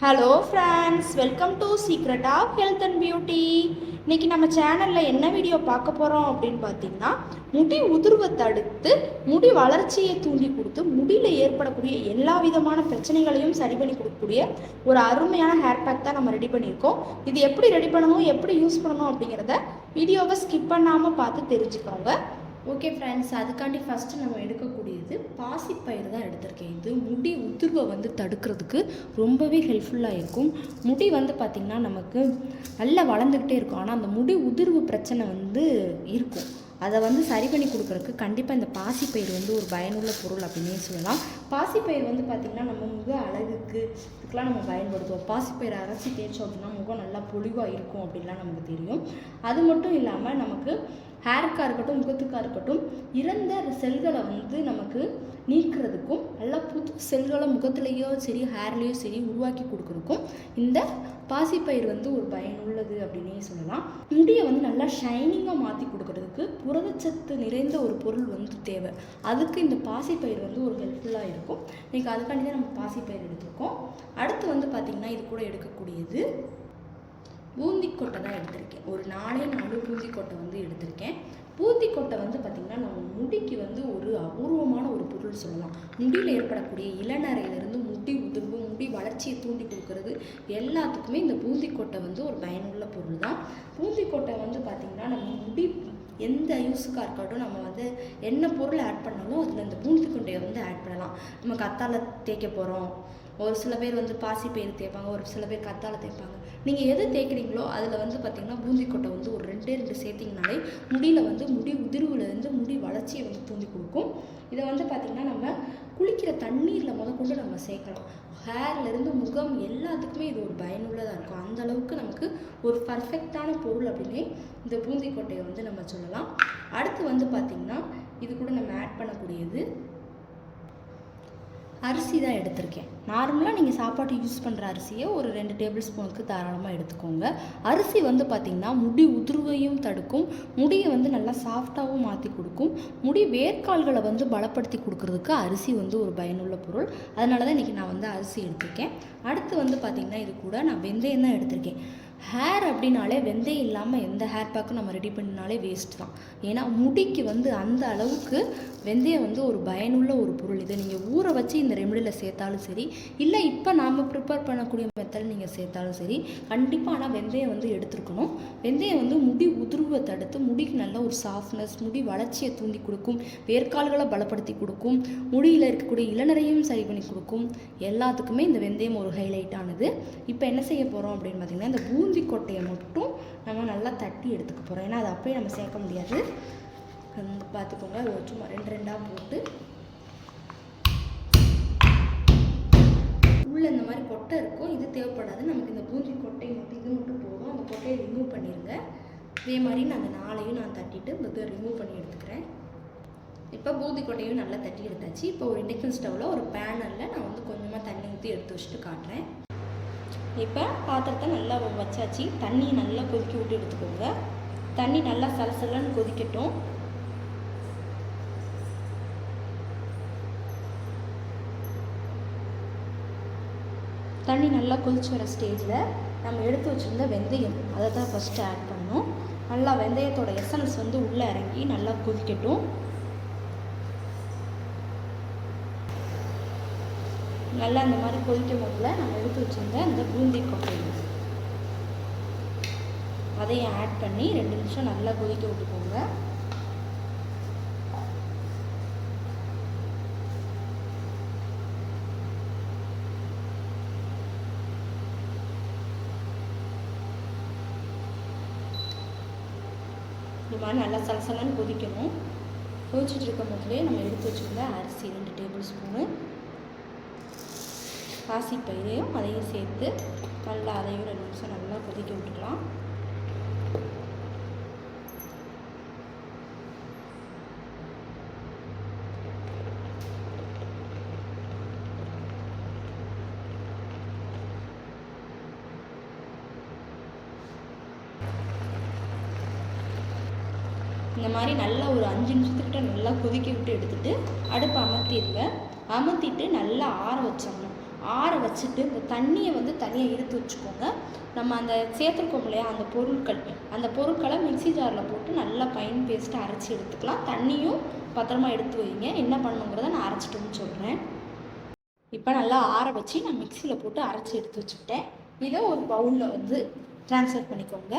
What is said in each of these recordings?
Hello friends, welcome to secret of health and beauty. இன்றைக்கி நம்ம சேனலில் என்ன வீடியோ பார்க்க போகிறோம் அப்படின்னு பார்த்தீங்கன்னா, முடி உதிர்வை தடுத்து முடி வளர்ச்சியை தூண்டி கொடுத்து முடியில் ஏற்படக்கூடிய எல்லா விதமான பிரச்சனைகளையும் சரி பண்ணி கொடுக்கக்கூடிய ஒரு அருமையான ஹேர் பேக் தான் நம்ம ரெடி பண்ணியிருக்கோம். இது எப்படி ரெடி பண்ணணும், எப்படி யூஸ் பண்ணணும் அப்படிங்கிறத வீடியோவை ஸ்கிப் பண்ணாமல் பார்த்து தெரிஞ்சுக்கோங்க. ஓகே ஃப்ரெண்ட்ஸ், அதுக்காண்டி ஃபஸ்ட்டு நம்ம எடுக்கக்கூடியது பாசிப்பயிறு தான் எடுத்திருக்கேன். இது முடி உதிர்வை தடுக்கிறதுக்கு ரொம்பவே ஹெல்ப்ஃபுல்லாக இருக்கும். முடி பார்த்திங்கன்னா நமக்கு நல்லா வளர்ந்துக்கிட்டே இருக்கும், ஆனால் அந்த முடி உதிர்வு பிரச்சனை இருக்கும். அதை சரி பண்ணி கொடுக்குறதுக்கு கண்டிப்பாக இந்த பாசிப்பயிறு ஒரு பயனுள்ள பொருள் அப்படின்னே சொல்லலாம். பாசிப்பயிறு பார்த்திங்கன்னா நம்ம முக அழகுக்கு இதுக்கெலாம் நம்ம பயன்படுத்துவோம். பாசிப்பயிறு அரைச்சி தேய்ச்சோம் அப்படின்னா முகம் நல்லா பொலிவாக இருக்கும் அப்படின்லாம் நமக்கு தெரியும். அது மட்டும் இல்லாமல் நமக்கு ஹேருக்காக இருக்கட்டும், முகத்துக்காக இருக்கட்டும், இறந்த செல்களை நமக்கு நீக்கிறதுக்கும் நல்லா புது செல்களை முகத்துலேயோ சரி ஹேர்லேயோ சரி உருவாக்கி கொடுக்குறதுக்கும் இந்த பாசிப்பயிறு ஒரு பயனுள்ளது அப்படின்னே சொல்லலாம். முடியை நல்லா ஷைனிங்காக மாற்றி கொடுக்கறதுக்கு புரதச்சத்து நிறைந்த ஒரு பொருள் தேவை. அதுக்கு இந்த பாசிப்பயிறு ஒரு ஹெல்ப்ஃபுல்லாக இருக்கும். இன்றைக்கி அதுக்காண்டி தான் நம்ம பாசிப்பயிறு எடுத்துருக்கோம். அடுத்து பார்த்திங்கன்னா இது கூட எடுக்கக்கூடியது பூந்திக்கொட்டை தான் எடுத்திருக்கேன். ஒரு 4 பூந்திக்கொட்டை எடுத்திருக்கேன். பூந்திக்கொட்டை பார்த்திங்கன்னா நம்ம முடிக்கு ஒரு அபூர்வமான ஒரு பொருள் சொல்லலாம். முடியில் ஏற்படக்கூடிய இளநரையிலிருந்து முடி உதிர்வு, முடி வளர்ச்சியை தூண்டி கொடுக்கறது எல்லாத்துக்குமே இந்த பூந்திக்கொட்டை ஒரு பயனுள்ள பொருள் தான். பூந்திக்கொட்டை பார்த்திங்கன்னா நம்ம முடி எந்த யூஸுக்காக இருக்கட்டும், நம்ம என்ன பொருள் ஆட் பண்ணாலும் அதில் இந்த பூந்திக்கொட்டையை ஆட் பண்ணலாம். நம்ம கத்தாழை தேய்க்க போகிறோம், ஒரு சில பேர் பாசிப்பயிறு தேய்ப்பாங்க, ஒரு சில பேர் கத்தாழை தேய்ப்பாங்க. நீங்கள் எது தேய்க்கிறீங்களோ அதில் பார்த்திங்கன்னா பூந்திக்கொட்டை ஒரு 2 சேர்த்திங்கனாலே முடியில் முடி உதிர்வுலேருந்து முடி வளர்ச்சியை தூண்டி கொடுக்கும். இதை பார்த்திங்கன்னா நம்ம குளிக்கிற தண்ணீரில் முதற்கொண்டு நம்ம சேர்க்கலாம். ஹேர்லேருந்து முகம் எல்லாத்துக்குமே இது ஒரு பயனுள்ளதாக இருக்கும். அந்தளவுக்கு நமக்கு ஒரு பர்ஃபெக்டான பொருள் அப்படின்னே இந்த பூந்திக்கொட்டையை நம்ம சொல்லலாம். அடுத்து பார்த்திங்கன்னா இது கூட நம்ம ஆட் பண்ணக்கூடியது அரிசி தான் எடுத்திருக்கேன். நார்மலாக நீங்கள் சாப்பாட்டு யூஸ் பண்ணுற அரிசியை ஒரு 2 டேபிள் ஸ்பூனுக்கு தாராளமாக எடுத்துக்கோங்க. அரிசி பார்த்திங்கன்னா முடி உதிர்வையும் தடுக்கும், முடியை நல்லா சாஃப்டாகவும் மாற்றி கொடுக்கும். முடி வேர்க்கால்களை பலப்படுத்தி கொடுக்கறதுக்கு அரிசி ஒரு பயனுள்ள பொருள். அதனால தான் இன்றைக்கி நான் அரிசி எடுத்திருக்கேன். அடுத்து பார்த்திங்கன்னா இது கூட நான் வெந்தயம் தான் எடுத்திருக்கேன். ஹேர் அப்படின்னாலே வெந்தயம் இல்லாமல் எந்த ஹேர் பேக்கும் நம்ம ரெடி பண்ணினாலே வேஸ்ட் தான். ஏன்னா முடிக்கு அந்த அளவுக்கு வெந்தயம் ஒரு பயனுள்ள ஒரு பொருள். இதை நீங்கள் ஊற வச்சு இந்த ரெமடியில் சேர்த்தாலும் சரி, இல்லை இப்போ நாம் ப்ரிப்பேர் பண்ணக்கூடிய மெத்தட் நீங்கள் சேர்த்தாலும் சரி, கண்டிப்பாக ஆனால் வெந்தயம் எடுத்துருக்கணும். வெந்தயம் முடி உதிர்வை தடுத்து முடிக்கு நல்ல ஒரு சாஃப்ட்னஸ், முடி வளர்ச்சியை தூண்டி கொடுக்கும், வேர்க்கால்களை பலப்படுத்தி கொடுக்கும், முடியில் இருக்கக்கூடிய இளநரையும் சரி பண்ணி கொடுக்கும். எல்லாத்துக்குமே இந்த வெந்தயம் ஒரு ஹைலைட்டானது. இப்போ என்ன செய்ய போகிறோம் அப்படின்னு பார்த்திங்கன்னா, இந்த பூந்திக்கொட்டையை மட்டும் நம்ம நல்லா தட்டி எடுத்துக்க போகிறோம். ஏன்னா அது அப்படியே நம்ம சேர்க்க முடியாது. பார்த்துக்கோங்க, சும்மா 2 போட்டு உள்ளே இந்த மாதிரி கொட்டை இருக்கும், இது தேவைப்படாது நமக்கு. இந்த பூந்திக்கொட்டை மட்டும் இது மட்டும் போதும். அந்த கொட்டையை ரிமூவ் பண்ணிடுங்க. இதே மாதிரி நான் அந்த 4ஐயும் நான் தட்டிட்டு இதை ரிமூவ் பண்ணி எடுத்துக்கிறேன். இப்போ பூந்திக்கொட்டையும் நல்லா தட்டி எடுத்தாச்சு. இப்போ ஒரு இண்டக்ஷன் ஸ்டவ்வில் ஒரு பேனலில் நான் கொஞ்சமாக தண்ணி ஊற்றி எடுத்து வச்சுட்டு காட்டுறேன். இப்போ பாத்திரத்தை நல்லா வச்சாச்சு. தண்ணியை நல்லா கொதிக்க விட்டு எடுத்துக்கோங்க. தண்ணி நல்லா சலசலன்னு கொதிக்கட்டும். தண்ணி நல்லா கொதிச்சு வர ஸ்டேஜில் நம்ம எடுத்து வச்சுருந்த வெந்தயம் அதை தான் ஃபஸ்ட்டு ஆட் பண்ணணும். நல்லா வெந்தயத்தோட எசன்ஸ் உள்ளே இறங்கி நல்லா கொதிக்கட்டும். நல்லா இந்த மாதிரி கொதிக்கும் போதில் நம்ம எடுத்து வச்சுருந்த இந்த பூந்திக்கொட்டை அதையும் ஆட் பண்ணி 2 நிமிஷம் நல்லா கொதிக்க விட்டுக்கோங்க. இந்த மாதிரி நல்லா சலசலன்னு கொதிக்கணும். கொதிச்சுட்டு இருக்கும் போதுலேயே நம்ம எடுத்து வச்சுருந்த அரிசி 2 டேபிள் ஸ்பூனு, பாசிப்பயிரையும் அதையும் சேர்த்து நல்லா அதையும் 2 நிமிஷம் நல்லா கொதிக்க விட்டுக்கலாம். இந்த மாதிரி நல்லா ஒரு 5 நிமிஷத்துக்கிட்ட நல்லா கொதிக்க விட்டு எடுத்துகிட்டு அடுப்பு அமர்த்திடுங்க. அமர்த்திட்டு நல்லா ஆற வச்சிடணும். ஆற வச்சுட்டு இந்த தண்ணியை வந்து தனியாக எடுத்து வச்சுக்கோங்க. நம்ம அந்த சேர்த்துருக்கோம் இல்லையா அந்த பொருட்களை மிக்ஸி ஜாரில் போட்டு நல்லா ஃபைன் பேஸ்ட்டாக அரைச்சி எடுத்துக்கலாம். தண்ணியும் பத்திரமா எடுத்து வைங்க. என்ன பண்ணுங்கிறத நான் அரைச்சிட்டுன்னு சொல்கிறேன். இப்போ நல்லா ஆற வச்சு நான் மிக்சியில் போட்டு அரைச்சி எடுத்து வச்சுக்கிட்டேன். இதை ஒரு பவுலில் வந்து ட்ரான்ஸ்ஃபர் பண்ணிக்கோங்க.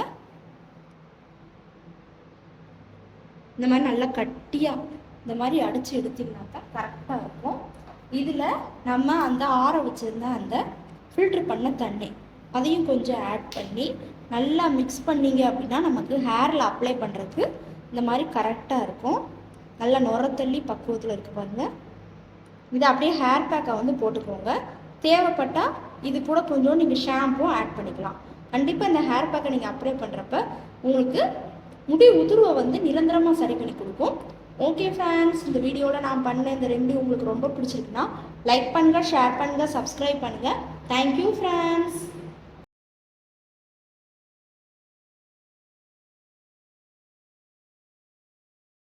இந்த மாதிரி நல்லா கட்டியாக இந்த மாதிரி அடித்து எடுத்திங்கன்னா தான் கரெக்டாக இருக்கும். இதில் நம்ம அந்த ஆற வச்சுருந்த அந்த ஃபில்ட்ரு பண்ண தண்ணி அதையும் கொஞ்சம் ஆட் பண்ணி நல்லா மிக்ஸ் பண்ணிங்க அப்படின்னா நமக்கு ஹேரில் அப்ளை பண்ணுறதுக்கு இந்த மாதிரி கரெக்டாக இருக்கும். நல்லா நுரத்தள்ளி பக்குவத்தில் இருக்குது பாருங்கள். இதை அப்படியே ஹேர் பேக்கை வந்து போட்டுக்கோங்க. தேவைப்பட்டால் இது கூட கொஞ்சம் நீங்கள் ஷாம்பும் ஆட் பண்ணிக்கலாம். கண்டிப்பாக இந்த ஹேர் பேக்கை நீங்கள் அப்ளை பண்ணுறப்ப உங்களுக்கு முடி உதிர்வை வந்து நிரந்தரமாக சரி பண்ணி கொடுக்கும். ஓகே ஃப்ரெண்ட்ஸ், இந்த வீடியோவில் நான் பண்ண இந்த ரெண்டு உங்களுக்கு ரொம்ப பிடிச்சிருக்குன்னா லைக் பண்ணுங்கள், ஷேர் பண்ணுங்கள், சப்ஸ்கிரைப் பண்ணுங்கள். Thank you friends.